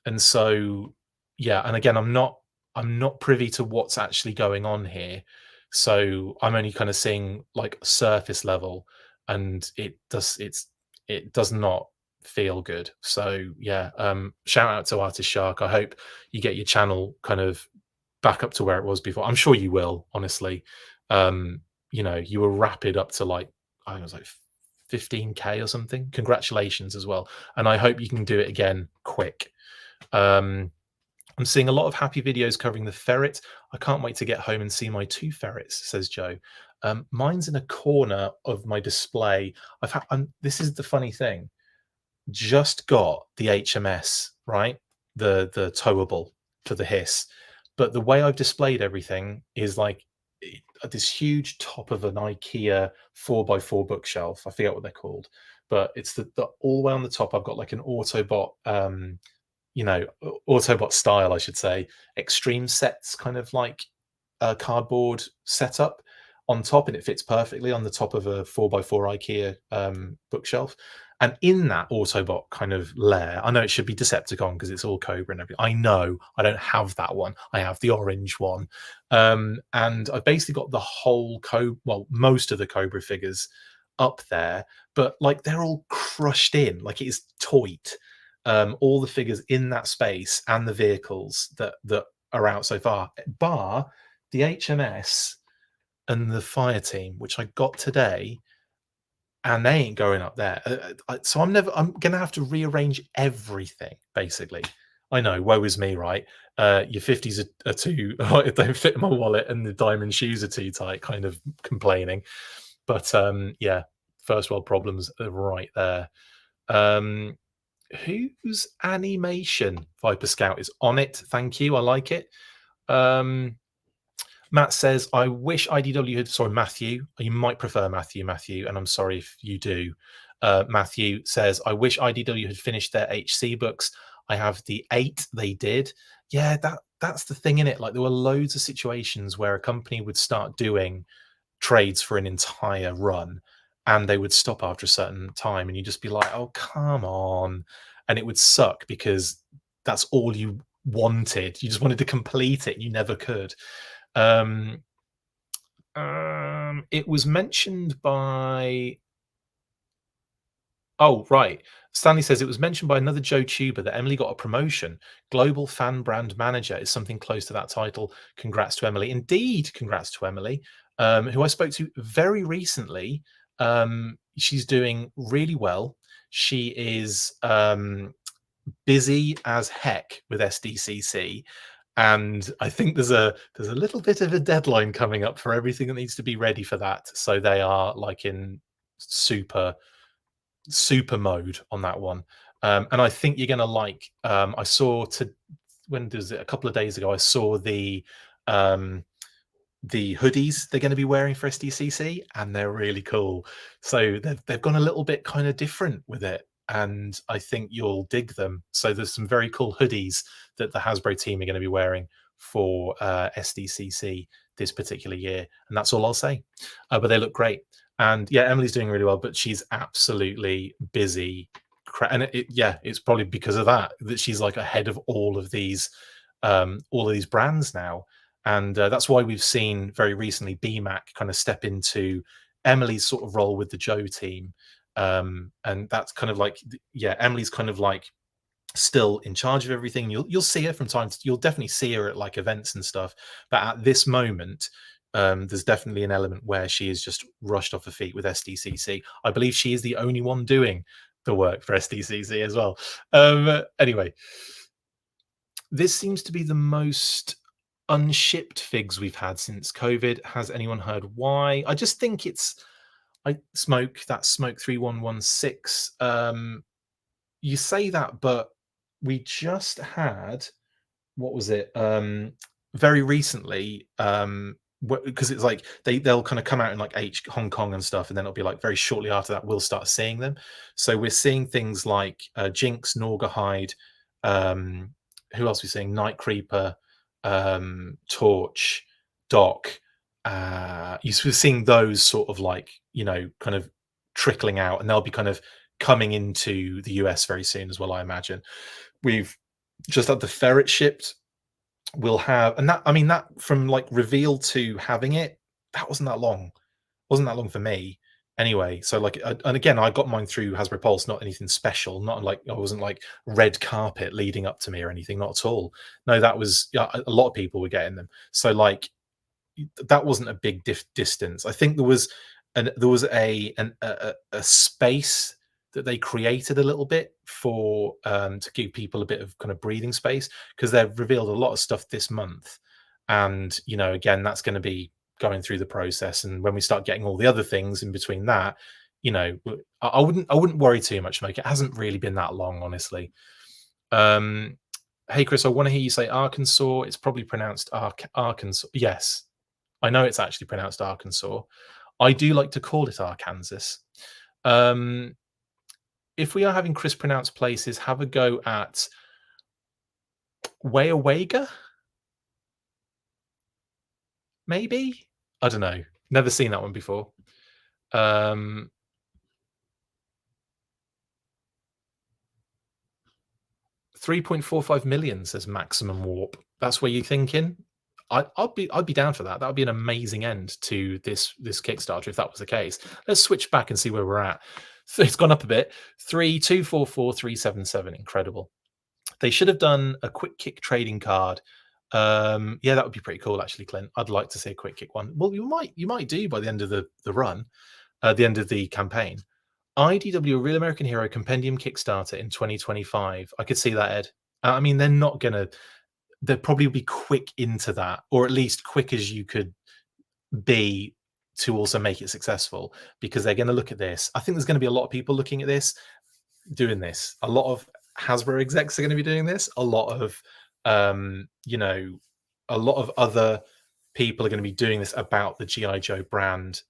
And so, yeah, and again, I'm not privy to what's actually going on here, so I'm only kind of seeing like surface level, and it does not feel good. So yeah, shout out to Artist Shark. I hope you get your channel kind of back up to where it was before. I'm sure you will, honestly. You were rapid up to like, I think it was like 15K or something. Congratulations as well, and I hope you can do it again quick. I'm seeing a lot of happy videos covering the ferret. I can't wait to get home and see my 2 ferrets, says Joe. Mine's in a corner of my display. This is the funny thing. Just got the HMS, right? The towable for the hiss. But the way I've displayed everything is like this huge top of an IKEA 4x4 bookshelf. I forget what they're called, but it's the all the way on the top. I've got like an Autobot Autobot style, I should say, extreme sets, kind of like a cardboard setup on top, and it fits perfectly on the top of a 4x4 IKEA bookshelf. And in that Autobot kind of layer, I know it should be Decepticon because it's all Cobra and everything. I know I don't have that one. I have the orange one. And I've basically got the whole most of the Cobra figures up there, but like they're all crushed in, like it is toit. All the figures in that space and the vehicles that are out so far, bar the HMS and the fire team, which I got today, and they ain't going up there. So I'm gonna have to rearrange everything basically. I know, woe is me, right? Your 50s are too, it don't fit in my wallet, and the diamond shoes are too tight, kind of complaining. But yeah, first world problems are right there. Whose animation? Viper Scout is on it. Thank you. I like it. Matt says, I wish IDW had, sorry, Matthew. You might prefer Matthew, and I'm sorry if you do. Matthew says, I wish IDW had finished their HC books. I have the 8 they did. Yeah, that's the thing in it. Like, there were loads of situations where a company would start doing trades for an entire run, and they would stop after a certain time, and you'd just be like, oh, come on. And it would suck because that's all you wanted. You just wanted to complete it. You never could. Um, it was mentioned by. Oh, right. Stanley says it was mentioned by another Joe Tuber that Emily got a promotion. Global fan brand manager is something close to that title. Congrats to Emily. Indeed, congrats to Emily, who I spoke to very recently. She's doing really well. She is busy as heck with SDCC, and I think there's a little bit of a deadline coming up for everything that needs to be ready for that. So they are like in super mode on that one. And I think you're gonna like. I saw to when does it? A couple of days ago, I saw um, the hoodies they're going to be wearing for SDCC, and they're really cool. So they've gone a little bit kind of different with it, and I think you'll dig them. So there's some very cool hoodies that the Hasbro team are going to be wearing for SDCC this particular year, and that's all I'll say. But they look great, and yeah, Emily's doing really well, but she's absolutely busy. And yeah, it's probably because of that she's like ahead of all of these brands now, and that's why we've seen very recently BMAC kind of step into Emily's sort of role with the Joe team. And that's kind of like, yeah, Emily's kind of like still in charge of everything. You'll see her from time to, you'll definitely see her at like events and stuff. But at this moment, there's definitely an element where she is just rushed off her feet with SDCC. I believe she is the only one doing the work for SDCC as well. Anyway, this seems to be the most unshipped figs we've had since COVID. Has anyone heard why? I just think it's smoke 3116. You say that, but we just had, what was it? Very recently, because it's like they'll kind of come out in like Hong Kong and stuff, and then it'll be like very shortly after that we'll start seeing them. So we're seeing things like Jinx, Norgahide, who else are we seeing? Night Creeper, Torch, Doc. You're seeing those sort of like, kind of trickling out, and they'll be kind of coming into the US very soon as well, I imagine. We've just had the ferret shipped. We'll have, and that, I mean, that from like reveal to having it, that wasn't that long for me anyway. So like, and again, I got mine through Hasbro Pulse, not anything special, not like I wasn't like red carpet leading up to me or anything, not at all. No, that was, yeah, a lot of people were getting them. So like, that wasn't a big distance. I think there was a space that they created a little bit for to give people a bit of kind of breathing space, because they've revealed a lot of stuff this month, and again, that's going to be going through the process, and when we start getting all the other things in between that, I wouldn't worry too much, Smoke. It hasn't really been that long, honestly. Hey Chris, I want to hear you say Arkansas. It's probably pronounced Arkansas. Yes, I know it's actually pronounced Arkansas. I do like to call it Arkansas. If we are having Chris pronounce places, have a go at Weyawega? Maybe? I don't know. Never seen that one before. 3.45 million says maximum warp. That's where you're thinking. I'd be down for that. That would be an amazing end to this Kickstarter if that was the case. Let's switch back and see where we're at. So it's gone up a bit. 3244377. Incredible. They should have done a quick kick trading card. Yeah, that would be pretty cool, actually, Clint. I'd like to see a quick kick one. Well, you might do by the end of the run, the end of the campaign. IDW Real American Hero Compendium Kickstarter in 2025. I could see that, Ed. I mean, they'll probably be quick into that, or at least quick as you could be to also make it successful, because they're going to look at this. I think there's going to be a lot of people looking at this, doing this. A lot of Hasbro execs are going to be doing this. A lot of, a lot of other people are going to be doing this about the GI Joe brand.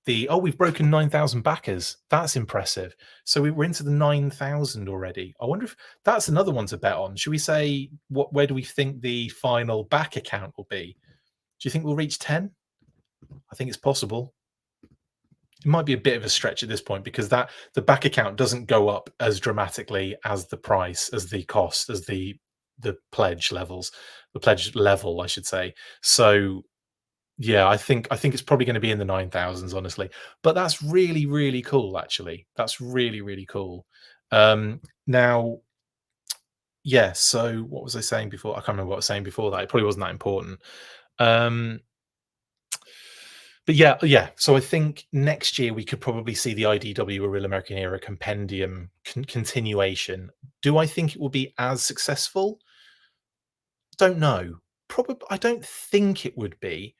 We've broken 9,000 backers. That's impressive. So we're into the 9,000 already. I wonder if that's another one to bet on. Should we say where do we think the final back account will be? Do you think we'll reach 10? I think it's possible. It might be a bit of a stretch at this point, because the back account doesn't go up as dramatically as the price, as the cost, as the pledge levels, the pledge level, I should say. So yeah, I think it's probably going to be in the 9,000s, honestly. But that's really, really cool, actually. That's really, really cool. Now, yeah. So what was I saying before? I can't remember what I was saying before that. It probably wasn't that important. Um, but yeah, yeah. So I think next year we could probably see the IDW, a Real American Era Compendium continuation. Do I think it will be as successful? Don't know. Probably, I don't think it would be,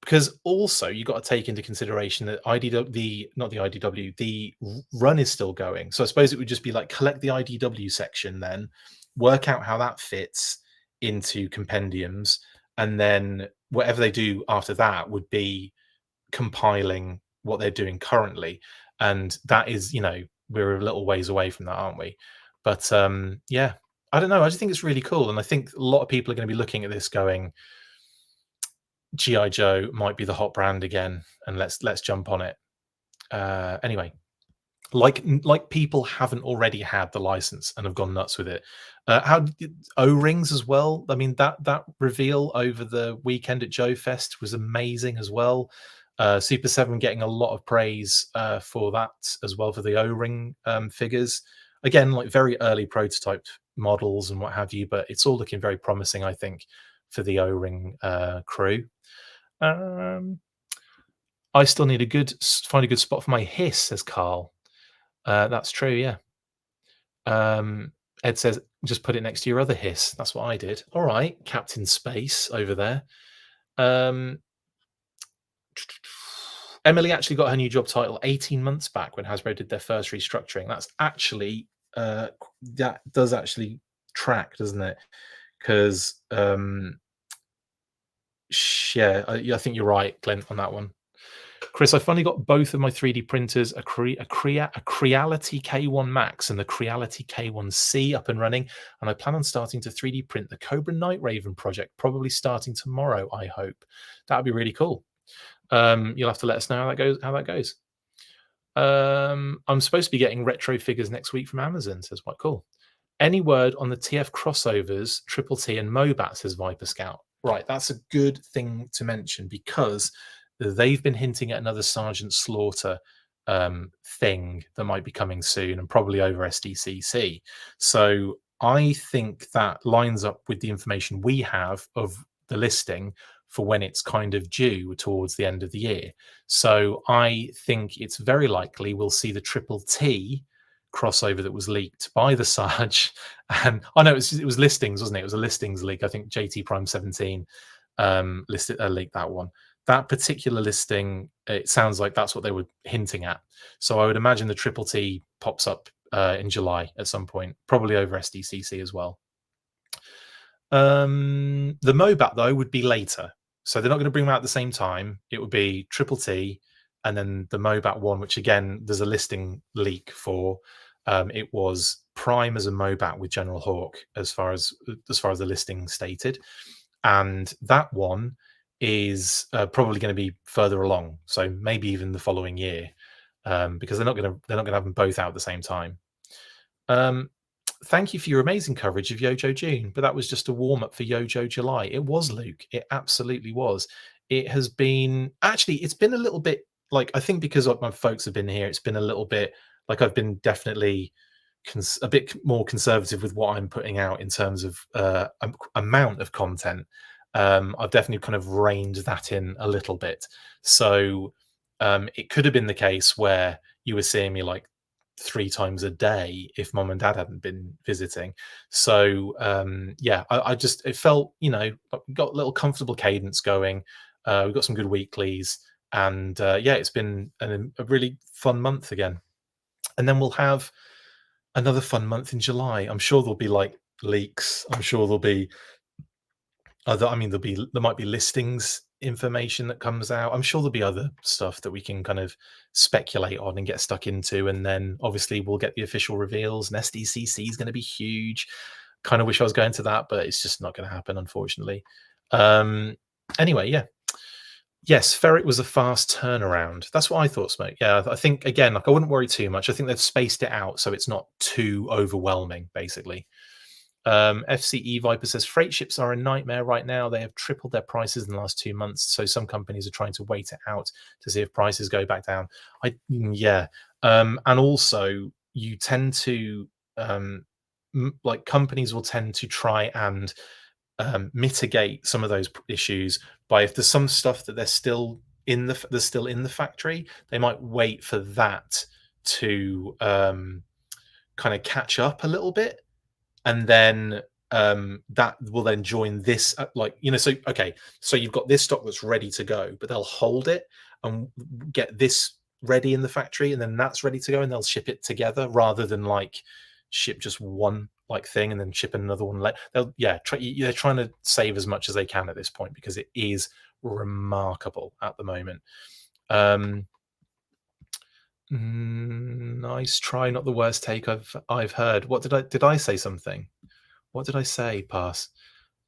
because also you got to take into consideration that IDW, the not the IDW, the run is still going. So I suppose it would just be like collect the IDW section, then work out how that fits into compendiums, and then whatever they do after that would be compiling what they're doing currently. And that is, we're a little ways away from that, aren't we? But yeah, I don't know. I just think it's really cool, and I think a lot of people are going to be looking at this going, GI Joe might be the hot brand again, and let's jump on it. Anyway, like people haven't already had the license and have gone nuts with it. How O-rings as well? I mean, that reveal over the weekend at Joe Fest was amazing as well. Super 7 getting a lot of praise for that as well, for the O-ring figures. Again, like very early prototype models and what have you, but it's all looking very promising, I think, for the O-ring crew. I still need find a good spot for my hiss, says Carl. That's true, yeah. Ed says, just put it next to your other hiss. That's what I did. All right, Captain Space over there. Emily actually got her new job title 18 months back when Hasbro did their first restructuring. That's actually, that does actually track, doesn't it? Because, yeah, I think you're right, Glenn, on that one. Chris, I finally got both of my 3D printers, a Creality K1 Max and the Creality K1C up and running, and I plan on starting to 3D print the Cobra Night Raven project, probably starting tomorrow, I hope. That would be really cool. You'll have to let us know how that goes. I'm supposed to be getting retro figures next week from Amazon, says quite cool. Any word on the TF crossovers, Triple T and Mobat, says Viper Scout. Right, that's a good thing to mention, because they've been hinting at another Sergeant Slaughter thing that might be coming soon, and probably over SDCC. So I think that lines up with the information we have of the listing for when it's kind of due towards the end of the year. So I think it's very likely we'll see the Triple T crossover that was leaked by the Sarge. And I know it was listings, wasn't it? It was a listings leak. I think JT Prime 17 leaked that one. That particular listing, it sounds like that's what they were hinting at. So I would imagine the Triple T pops up in July at some point, probably over SDCC as well. The Mobat, though, would be later. So they're not going to bring them out at the same time. It would be Triple T and then the Mobat one, which again, there's a listing leak for. It was Prime as a Mobat with General Hawk, as far as the listing stated. And that one is probably going to be further along, so maybe even the following year, because they're not going to have them both out at the same time. Thank you for your amazing coverage of Yojo June, but that was just a warm up for Yojo July. It was, Luke. It absolutely was. It has been, actually, it's been a little bit like, I think because my folks have been here, it's been a little bit like I've been definitely a bit more conservative with what I'm putting out in terms of amount of content. I've definitely kind of reined that in a little bit. So it could have been the case where you were seeing me like 3 times a day if mom and dad hadn't been visiting. So yeah, I just, it felt, got a little comfortable cadence going. We've got some good weeklies, and yeah, it's been a really fun month again. And then we'll have another fun month in July. I'm sure there'll be like leaks. I'm sure there'll be other, I mean, there might be listings information that comes out. I'm sure there'll be other stuff that we can kind of speculate on and get stuck into. And then obviously we'll get the official reveals, and SDCC is going to be huge. Kind of wish I was going to that, but it's just not going to happen, unfortunately. Anyway, yeah. Yes, Ferret was a fast turnaround. That's what I thought, Smoke. Yeah, I think, again, like, I wouldn't worry too much. I think they've spaced it out so it's not too overwhelming, basically. FCE Viper says freight ships are a nightmare right now. They have tripled their prices in the last 2 months. So some companies are trying to wait it out to see if prices go back down. Yeah. And also you tend to like companies will tend to try and mitigate some of those issues by, if there's some stuff that they're still in the factory, they might wait for that to kind of catch up a little bit, and then that will then join this so okay, so you've got this stock that's ready to go, but they'll hold it and get this ready in the factory, and then that's ready to go, and they'll ship it together rather than like ship just one like thing and then ship another one. They're trying to save as much as they can at this point because it is remarkable at the moment. Nice try, not the worst take I've heard. What did I say something? What did I say? Pass.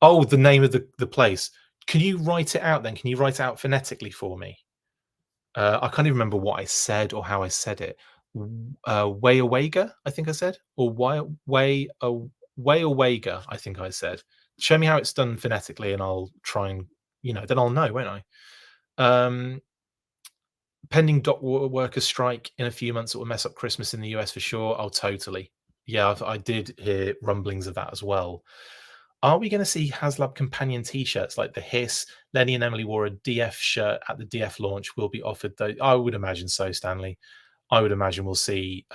Oh, the name of the place. Can you write it out then? Can you write it out phonetically for me? I can't even remember what I said or how I said it. Wayawega, I think I said, or Wayawega, I think I said. Show me how it's done phonetically, and I'll try and then I'll know, won't I? Pending dock worker strike in a few months, it will mess up Christmas in the US for sure. Oh, totally. Yeah, I did hear rumblings of that as well. Are we going to see HasLab companion T-shirts like the Hiss? Lenny and Emily wore a DF shirt at the DF launch. Will be offered though. I would imagine so, Stanley. I would imagine we'll see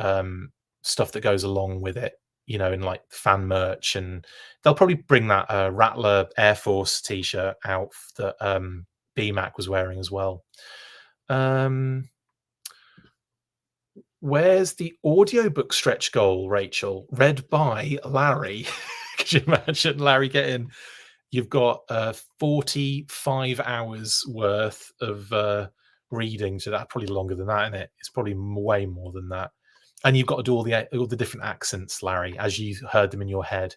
stuff that goes along with it, in like fan merch, and they'll probably bring that Rattler Air Force T-shirt out that BMAC was wearing as well. Where's the audiobook stretch goal, Rachel? Read by Larry. Could you imagine Larry getting? You've got 45 hours worth of reading, so that's probably longer than that, isn't it? It's probably way more than that. And you've got to do all the different accents, Larry, as you heard them in your head.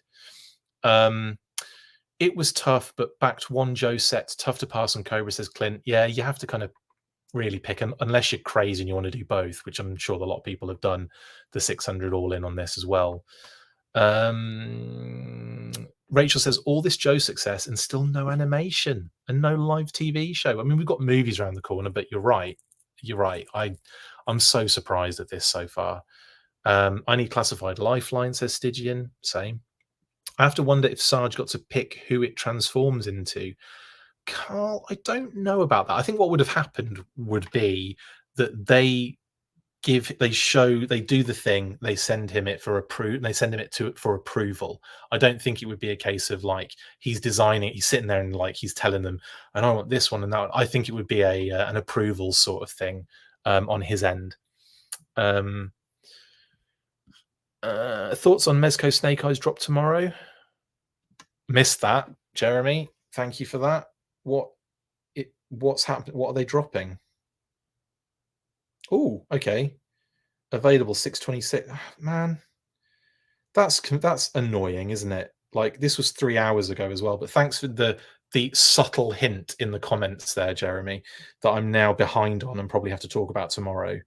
It was tough, but backed one Joe set. Tough to pass on Cobra, says Clint. Yeah, you have to kind of really pick, unless you're crazy and you want to do both, which I'm sure a lot of people have done the 600 all in on this as well. Rachel says all this Joe success and still no animation and no live TV show. I mean, we've got movies around the corner, but you're right. I'm so surprised at this so far. I need classified Lifeline, says Stygian. Same. I have to wonder if Sarge got to pick who it transforms into. Carl, I don't know about that. I think what would have happened would be that they do the thing, they send him it for approval. I don't think it would be a case of like he's designing, he's sitting there and like he's telling them, and I want this one and that one. I think it would be an approval sort of thing on his end. Thoughts on Mezco Snake Eyes drop tomorrow? Missed that, Jeremy. Thank you for that. What's happening? What are they dropping? Oh, okay. Available 626. Man, that's annoying, isn't it? Like this was 3 hours ago as well. But thanks for the subtle hint in the comments there, Jeremy, that I'm now behind on and probably have to talk about tomorrow.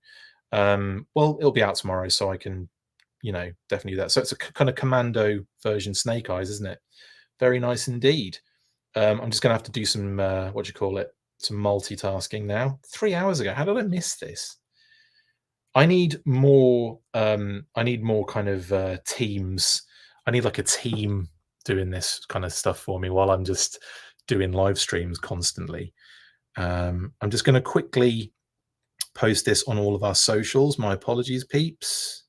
Well, it'll be out tomorrow, so I can, definitely do that. So it's a kind of commando version Snake Eyes, isn't it? Very nice indeed. I'm just going to have to do some, some multitasking now. 3 hours ago. How did I miss this? I need more kind of teams. I need like a team doing this kind of stuff for me while I'm just doing live streams constantly. I'm just going to quickly post this on all of our socials. My apologies, peeps.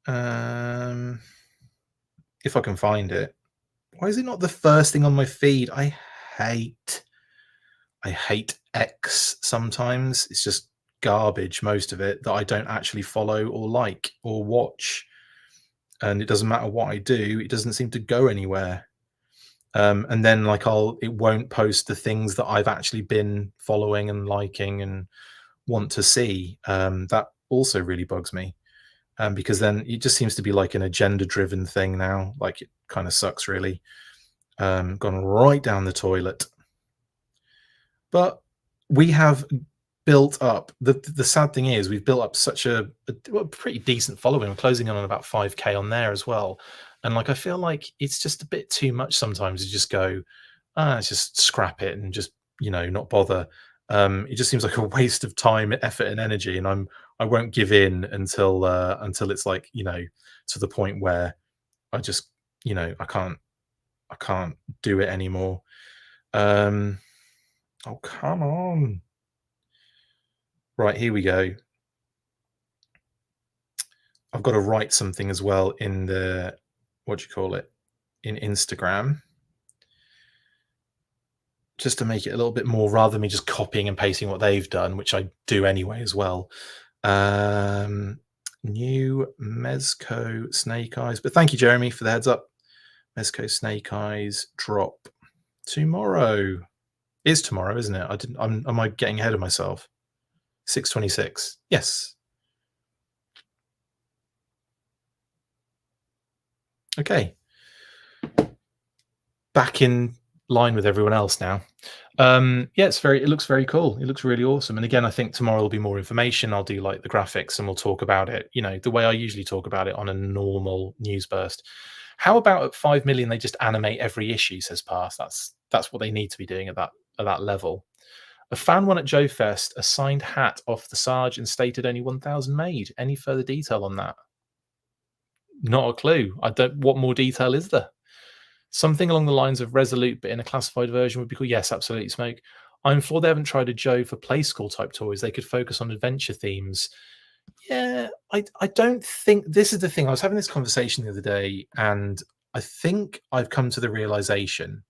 If I can find it. Why is it not the first thing on my feed? I hate X sometimes. It's just garbage, most of it, that I don't actually follow or like or watch. And it doesn't matter what I do, it doesn't seem to go anywhere. And then like it won't post the things that I've actually been following and liking and want to see. That also really bugs me. Because then it just seems to be like an agenda-driven thing now. Like it kind of sucks, really. Gone right down the toilet. But we have built up. The sad thing is we've built up such a pretty decent following. We're closing in on about 5K on there as well. And like I feel like it's just a bit too much sometimes to just go, let's just scrap it and just not bother. It just seems like a waste of time, effort, and energy, and I won't give in until it's like to the point where I just I can't do it anymore. Um, oh come on! Right, here we go. I've got to write something as well in the what do you call it in Instagram, just to make it a little bit more rather than me just copying and pasting what they've done, which I do anyway as well. New Mezco Snake Eyes, but thank you, Jeremy, for the heads up. Mezco Snake Eyes drop tomorrow. Is tomorrow, isn't it? Am I getting ahead of myself? 6:26. Yes. Okay. Back in line with everyone else now. Yeah, it looks very cool. It looks really awesome. And again, I think tomorrow will be more information. I'll do like the graphics and we'll talk about it, the way I usually talk about it on a normal news burst. How about at 5 million they just animate every issue, says Pass. That's what they need to be doing at that level. I found one at Joe Fest, a signed hat off the Sarge and stated only 1,000 made. Any further detail on that? Not a clue. What more detail is there? Something along the lines of Resolute, but in a classified version would be cool. Yes, absolutely, Smoke. I'm sure they haven't tried a Joe for play school type toys. They could focus on adventure themes. Yeah, I don't think this is the thing. I was having this conversation the other day, and I think I've come to the realization,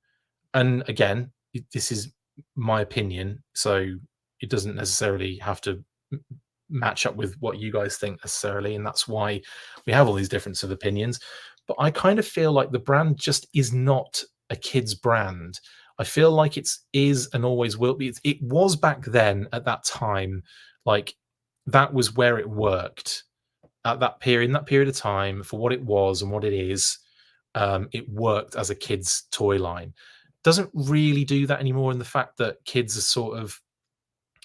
and again, this is my opinion, so it doesn't necessarily have to match up with what you guys think necessarily, and that's why we have all these differences of opinions. But I kind of feel like the brand just is not a kid's brand. I feel like it is and always will be. It was back then at that time, like that was where it worked at that period, in that period of time for what it was and what it is. It worked as a kid's toy line. Doesn't really do that anymore in the fact that kids are sort of,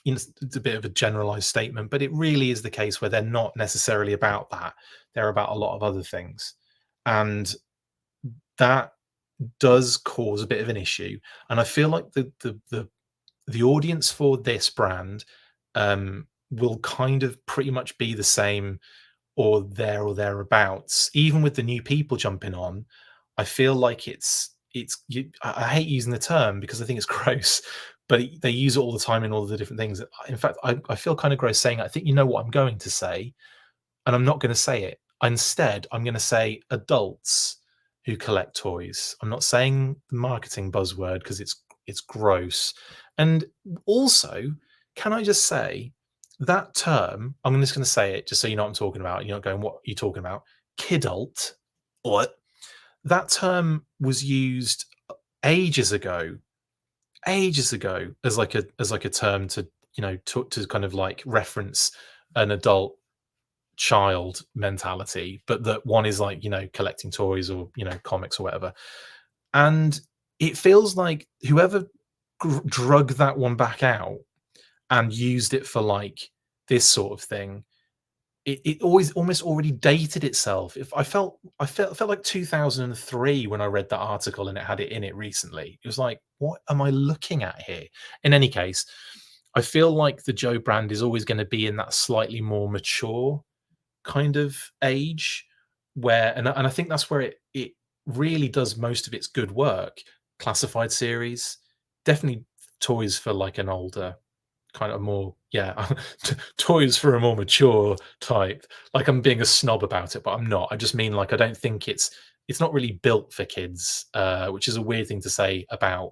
it's a bit of a generalized statement, but it really is the case where they're not necessarily about that. They're about a lot of other things. And that does cause a bit of an issue. And I feel like the audience for this brand will kind of pretty much be the same or thereabouts. Even with the new people jumping on, I feel like I hate using the term because I think it's gross, but they use it all the time in all the different things. In fact, I feel kind of gross saying it. I think you know what I'm going to say, and I'm not going to say it. Instead, I'm going to say adults who collect toys. I'm not saying the marketing buzzword because it's gross. And also, can I just say that term? I'm just going to say it just so you know what I'm talking about. You're not going, what are you talking about? Kidult. What? That term was used ages ago as like a term to to kind of like reference an adult child mentality, but that one is like collecting toys or comics or whatever. And it feels like whoever drug that one back out and used it for like this sort of thing, it always almost already dated itself. If I felt like 2003 when I read that article and it had it in it recently. It was like, what am I looking at here? In any case, I feel like the Joe brand is always going to be in that slightly more mature kind of age where, and I think that's where it really does most of its good work. Classified series, definitely toys for like an older kind of more, yeah, toys for a more mature type. Like I'm being a snob about it, but I'm not. I just mean like I don't think it's not really built for kids, which is a weird thing to say about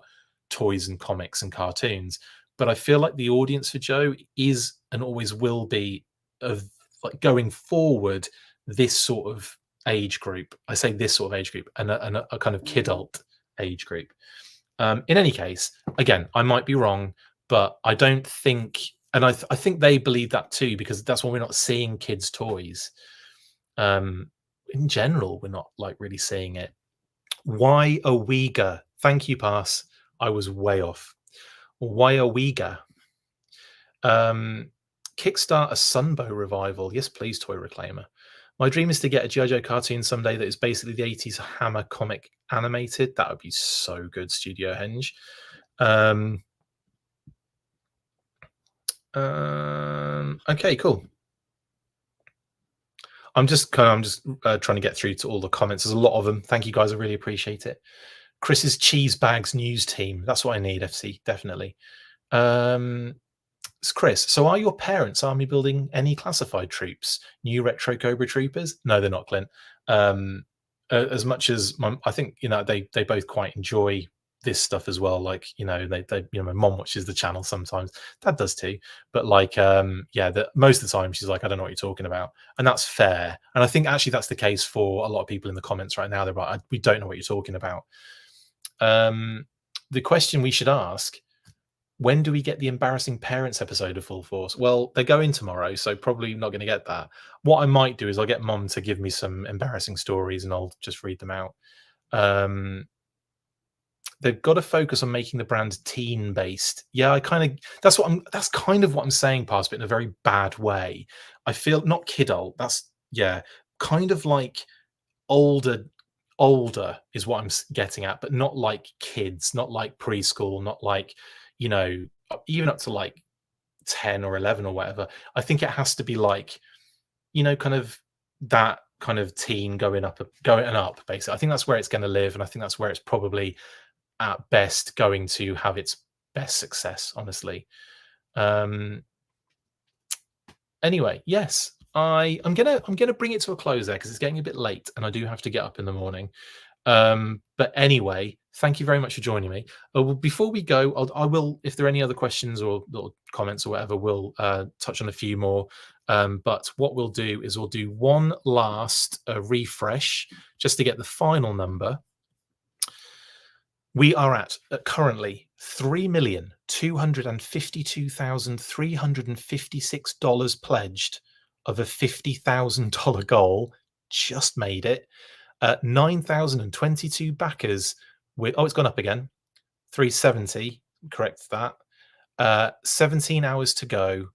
toys and comics and cartoons. But I feel like the audience for Joe is and always will be of like going forward this sort of age group. I say this sort of age group and a kind of kidult age group. In any case, again, I might be wrong, but I don't think, and I think they believe that too, because that's why we're not seeing kids' toys. In general, we're not like really seeing it. Why a Uyghur? Thank you, Pass. I was way off. Why a Uyghur? Kickstart a Sunbow revival. Yes, please, Toy Reclaimer. My dream is to get a G.I. Joe cartoon someday that is basically the 80s Hammer comic animated. That would be so good, Studio Henge. Okay, cool. I'm just trying to get through to all the comments. There's a lot of them. Thank you guys. I really appreciate it. Chris's cheese bags news team. That's what I need, FC, definitely. It's Chris. So are your parents army building any classified troops? New retro Cobra troopers? No, they're not, Clint. As much as I think, they both quite enjoy this stuff as well. Like, they my mom watches the channel sometimes. Dad does too. But like, most of the time she's like, I don't know what you're talking about. And that's fair. And I think actually that's the case for a lot of people in the comments right now. They're like, we don't know what you're talking about. The question we should ask: when do we get the embarrassing parents episode of Full Force? Well, they're going tomorrow, so probably not going to get that. What I might do is I'll get Mom to give me some embarrassing stories and I'll just read them out. They've got to focus on making the brand teen based. Yeah, that's kind of what I'm saying, past, but in a very bad way. I feel not kidult. That's kind of like older is what I'm getting at, but not like kids, not like preschool, not like, even up to like 10 or 11 or whatever. I think it has to be like, kind of that kind of teen going up, basically. I think that's where it's going to live. And I think that's where it's probably at best going to have its best success, honestly. Anyway, yes, I'm gonna bring it to a close there because it's getting a bit late and I do have to get up in the morning. But anyway, thank you very much for joining me. Before we go, I will, if there are any other questions or comments or whatever, we'll touch on a few more. But what we'll do is we'll do one last refresh just to get the final number. We are at currently $3,252,356 pledged of a $50,000 goal. Just made it. 9,022 backers with, it's gone up again. 370, correct that. 17 hours to go.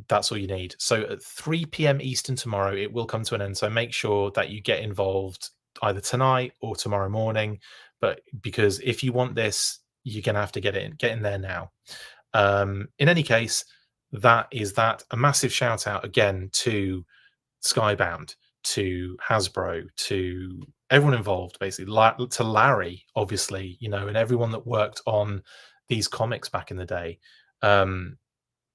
That's all you need. So at 3 p.m. Eastern tomorrow, it will come to an end. So make sure that you get involved either tonight or tomorrow morning. But because if you want this, you're going to have to get in there now. In any case, that is that. A massive shout out again to Skybound, to Hasbro, to everyone involved, basically, to Larry, obviously, and everyone that worked on these comics back in the day.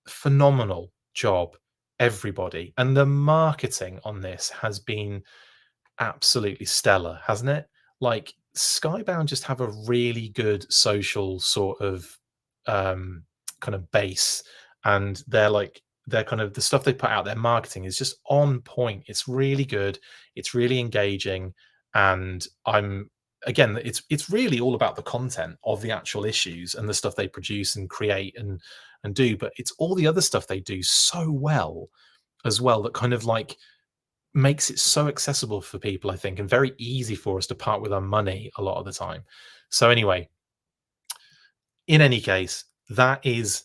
Phenomenal job, everybody. And the marketing on this has been absolutely stellar, hasn't it? Like, Skybound just have a really good social sort of kind of base, and they're kind of, the stuff they put out, their marketing is just on point. It's really good, it's really engaging, and it's really all about the content of the actual issues and the stuff they produce and create and do, but it's all the other stuff they do so well as well that kind of like makes it so accessible for people, I think, and very easy for us to part with our money a lot of the time. So anyway, in any case, that is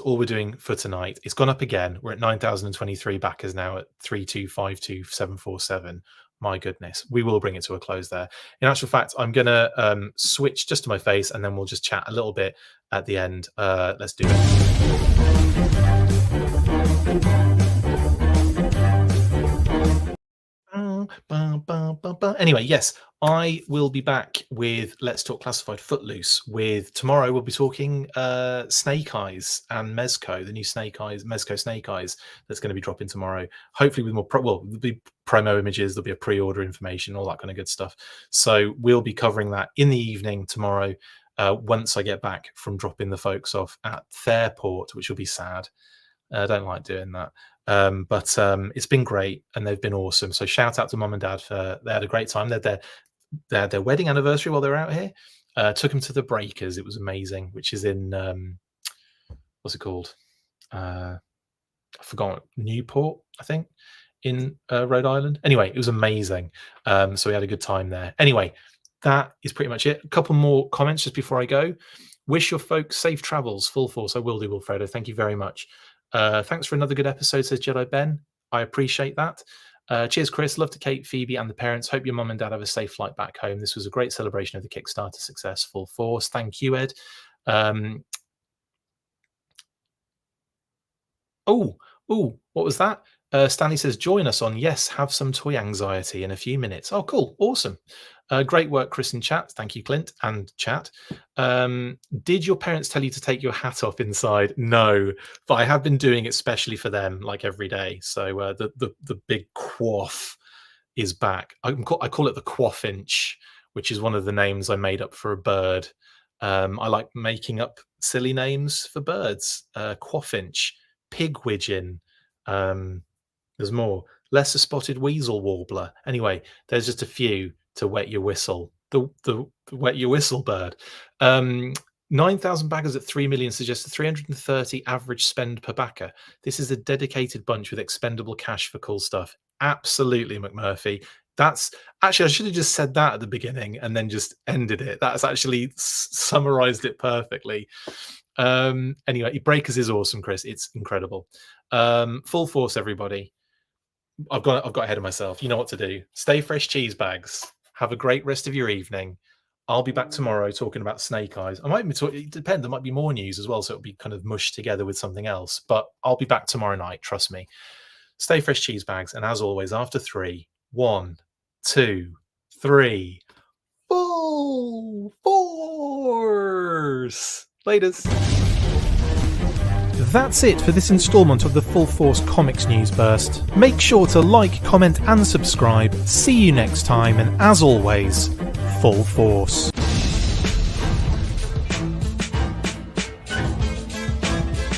all we're doing for tonight. It's gone up again. We're at 9,023 backers now at 3252747. My goodness, we will bring it to a close there. In actual fact, I'm gonna switch just to my face and then we'll just chat a little bit at the end. Let's do it. Anyway, yes, I will be back with Let's Talk Classified Footloose. With tomorrow, we'll be talking Snake Eyes and Mezco, the new Mezco Snake Eyes that's going to be dropping tomorrow. Hopefully, with more there'll be promo images, there'll be a pre-order information, all that kind of good stuff. So we'll be covering that in the evening tomorrow. Once I get back from dropping the folks off at Fairport, which will be sad. I don't like doing that. But it's been great and they've been awesome. So shout out to Mom and Dad they had a great time. They had their wedding anniversary while they were out here. Took them to the Breakers. It was amazing, which is in what's it called? I forgot, Newport, I think, in Rhode Island. Anyway, it was amazing. So we had a good time there. Anyway, that is pretty much it. A couple more comments just before I go. Wish your folks safe travels. Full force. I will do, Wilfredo. Thank you very much. Thanks for another good episode, says Jedi Ben. I appreciate that. Cheers, Chris. Love to Kate, Phoebe, and the parents. Hope your mum and dad have a safe flight back home. This was a great celebration of the Kickstarter success. Full force. Thank you, Ed. Oh, what was that? Stanley says, join us on Yes, Have Some Toy Anxiety in a few minutes. Oh, cool. Awesome. Great work, Chris and chat. Thank you, Clint and chat. Did your parents tell you to take your hat off inside? No, but I have been doing it specially for them, like every day. So the big quaff is back. I call it the quaffinch, which is one of the names I made up for a bird. I like making up silly names for birds. Quaffinch, pigwidgeon. There's more. Lesser spotted weasel warbler. Anyway, there's just a few to wet your whistle. The wet your whistle bird. 9,000 baggers at 3 million suggests a 330 average spend per backer. This is a dedicated bunch with expendable cash for cool stuff. Absolutely, McMurphy. That's actually, I should have just said that at the beginning and then just ended it. That's actually summarized it perfectly. Anyway, Breakers is awesome, Chris. It's incredible. Full force, everybody. I've got ahead of myself. You know what to do. Stay fresh, cheese bags. Have a great rest of your evening. I'll be back tomorrow talking about Snake Eyes. I might be it depends. There might be more news as well, so it'll be kind of mushed together with something else. But I'll be back tomorrow night. Trust me. Stay fresh, cheese bags. And as always, after 3, 1, 2, 3, full force. Laters. That's it for this instalment of the Full Force Comics News Burst. Make sure to like, comment and subscribe. See you next time, and as always, Full Force.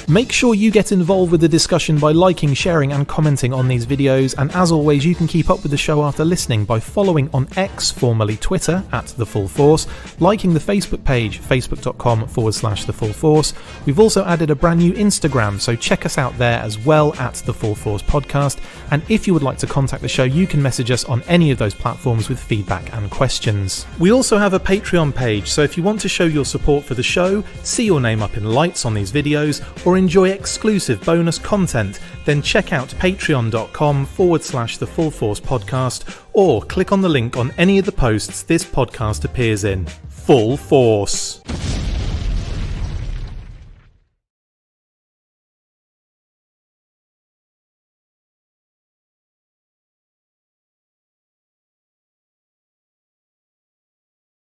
Make sure you get involved with the discussion by liking, sharing and commenting on these videos, and as always you can keep up with the show after listening by following on X, formerly Twitter, @The Full Force, liking the Facebook page, facebook.com/The Full Force. We've also added a brand new Instagram, so check us out there as well, @The Full Force Podcast, and if you would like to contact the show you can message us on any of those platforms with feedback and questions. We also have a Patreon page, so if you want to show your support for the show, see your name up in lights on these videos, or enjoy exclusive bonus content, then check out patreon.com/The Full Force Podcast, or click on the link on any of the posts this podcast appears in. Full Force.